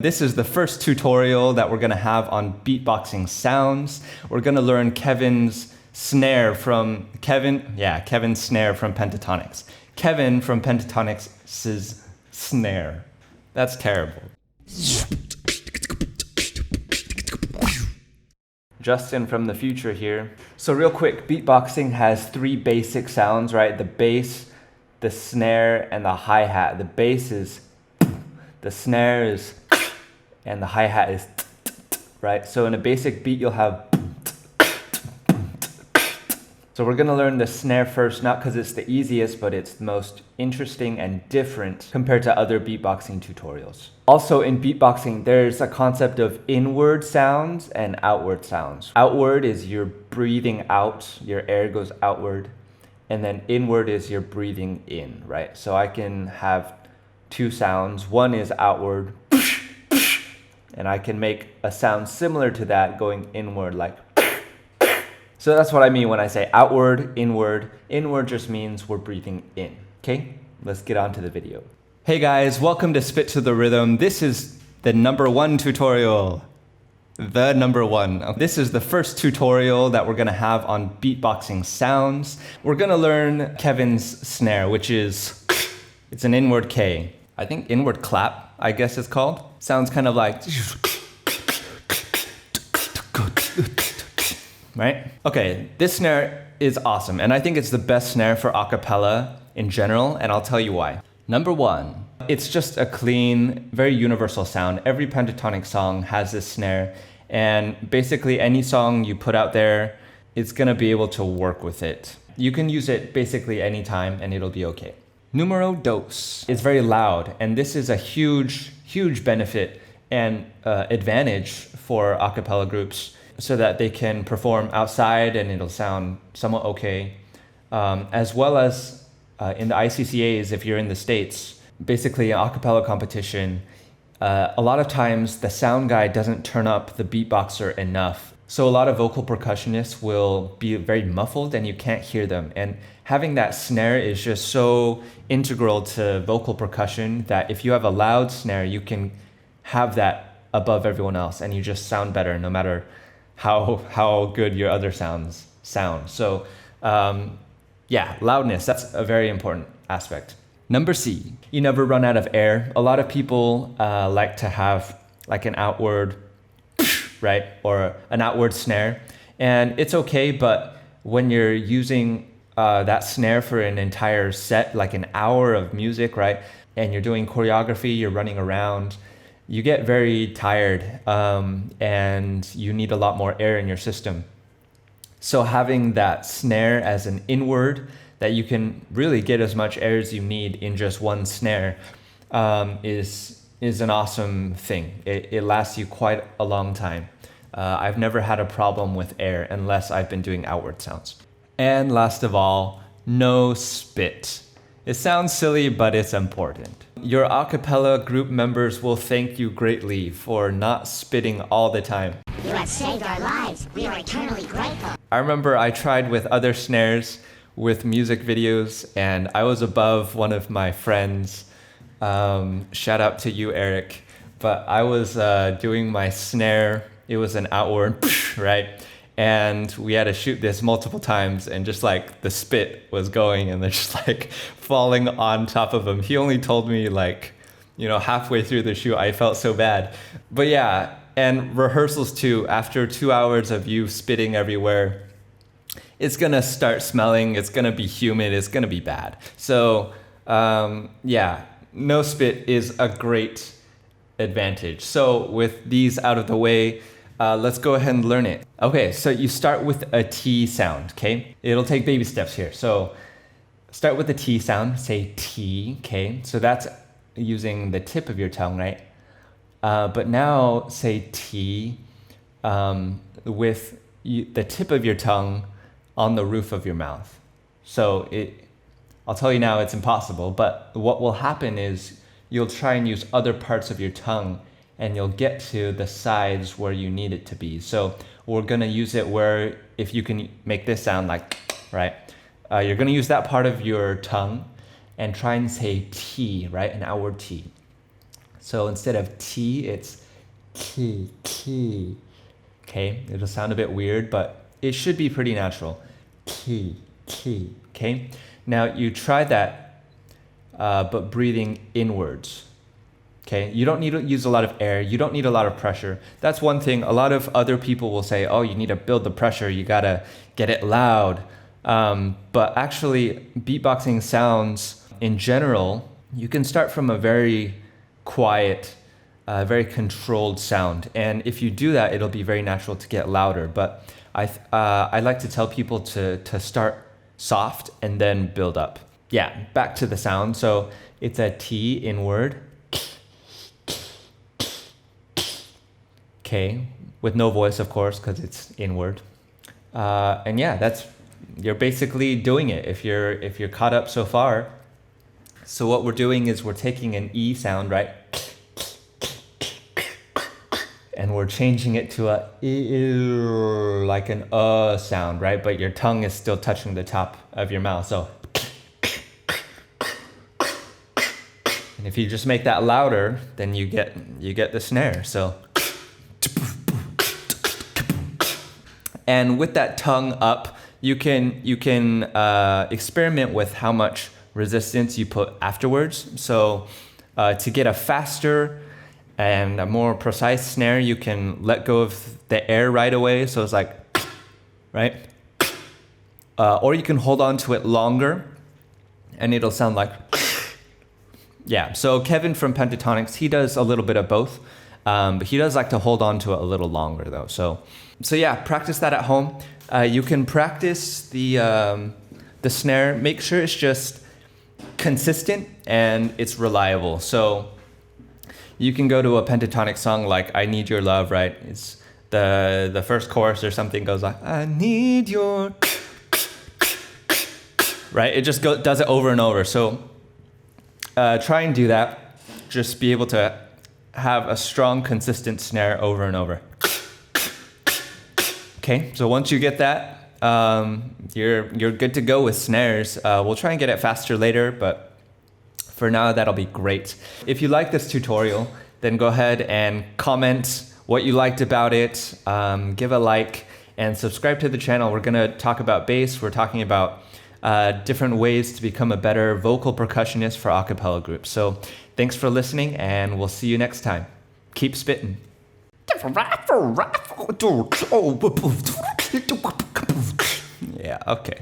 This is the first tutorial that we're gonna have on beatboxing sounds. We're gonna learn Kevin's snare from Kevin's snare from Pentatonix. Kevin from Pentatonix's snare. That's terrible. Justin from the future here. So real quick, beatboxing has three basic sounds, right? The bass, the snare, and the hi-hat. The bass is, the snare is, and the hi-hat is, right? So in a basic beat, you'll have. So we're gonna learn the snare first, not because it's the easiest, but it's the most interesting and different compared to other beatboxing tutorials. Also in beatboxing, there's a concept of inward sounds and outward sounds. Outward is you're breathing out, your air goes outward, and then inward is you're breathing in, right? So I can have two sounds. One is outward, and I can make a sound similar to that going inward like. So that's what I mean when I say outward, inward. Inward just means we're breathing in, okay? Let's get on to the video. Hey guys, welcome to Spit to the Rhythm. This is the #1 tutorial. The #1. This is the first tutorial that we're gonna have on beatboxing sounds. We're gonna learn Kevin's snare, which is, it's an inward K. I think inward clap, I guess it's called. Sounds kind of like, right? Okay, this snare is awesome, and I think it's the best snare for a cappella in general, and I'll tell you why. #1, it's just a clean, very universal sound. Every Pentatonix song has this snare, and basically any song you put out there, it's gonna be able to work with it. You can use it basically anytime, and it'll be okay. #2, it's very loud, and this is a huge benefit and advantage for a cappella groups, so that they can perform outside and it'll sound somewhat okay. As well as in the ICCAs, if you're in the States, basically an a cappella competition, a lot of times the sound guy doesn't turn up the beatboxer enough. So a lot of vocal percussionists will be very muffled and you can't hear them. And having that snare is just so integral to vocal percussion that if you have a loud snare, you can have that above everyone else and you just sound better no matter how good your other sounds sound. So loudness, that's a very important aspect. C, you never run out of air. A lot of people like to have like an outward, right? Or an outward snare. And it's okay, but when you're using that snare for an entire set, like an hour of music, right? And you're doing choreography, you're running around, you get very tired and you need a lot more air in your system. So having that snare as an inward that you can really get as much air as you need in just one snare is an awesome thing. It lasts you quite a long time. I've never had a problem with air unless I've been doing outward sounds. And last of all, no spit. It sounds silly, but it's important. Your a cappella group members will thank you greatly for not spitting all the time. You have saved our lives. We are eternally grateful. I remember I tried with other snares with music videos and I was above one of my friends. Shout out to you, Eric. But I was doing my snare. It was an outward, right? And we had to shoot this multiple times and just like the spit was going and they're just like falling on top of him. He only told me like, halfway through the shoot, I felt so bad. But yeah, and rehearsals too, after 2 hours of you spitting everywhere, it's gonna start smelling, it's gonna be humid, it's gonna be bad. So no spit is a great advantage. So with these out of the way, let's go ahead and learn it. Okay, so you start with a T sound, okay? It'll take baby steps here. So start with the T sound, say T, okay? So that's using the tip of your tongue, right? But now say T with the tip of your tongue on the roof of your mouth. So I'll tell you now, it's impossible, but what will happen is you'll try and use other parts of your tongue and you'll get to the sides where you need it to be. So we're gonna use it where, if you can make this sound like, right? You're gonna use that part of your tongue and try and say T, right? An outward T. So instead of T, it's key. Okay, it'll sound a bit weird, but it should be pretty natural. Key. Okay, now you try that, but breathing inwards. Okay, you don't need to use a lot of air. You don't need a lot of pressure. That's one thing. A lot of other people will say, oh, you need to build the pressure. You gotta get it loud. But actually, beatboxing sounds in general, you can start from a very quiet, very controlled sound. And if you do that, it'll be very natural to get louder. But I like to tell people to start soft and then build up. Yeah, back to the sound. So it's a T inward. Okay, with no voice, of course, because it's inward. And yeah, you're basically doing it if you're caught up so far. So what we're doing is we're taking an E sound, right? And we're changing it to a like an sound, right? But your tongue is still touching the top of your mouth. So, and if you just make that louder, then you get the snare. So, and with that tongue up, you can experiment with how much resistance you put afterwards. So to get a faster and a more precise snare, you can let go of the air right away. So it's like, right? Or you can hold on to it longer and it'll sound like, yeah. So Kevin from Pentatonix, he does a little bit of both. But he does like to hold on to it a little longer though. So yeah, practice that at home. You can practice the snare. Make sure it's just consistent and it's reliable. So you can go to a Pentatonix song like I Need Your Love, right? It's the first chorus or something goes like, I need your, right? It just does it over and over. So try and do that. Just be able to have a strong, consistent snare over and over. Okay, so once you get that, you're good to go with snares. We'll try and get it faster later, but for now, that'll be great. If you like this tutorial, then go ahead and comment what you liked about it, give a like, and subscribe to the channel. We're gonna talk about bass. We're talking about different ways to become a better vocal percussionist for a cappella groups. So thanks for listening, and we'll see you next time. Keep spitting. Yeah, okay.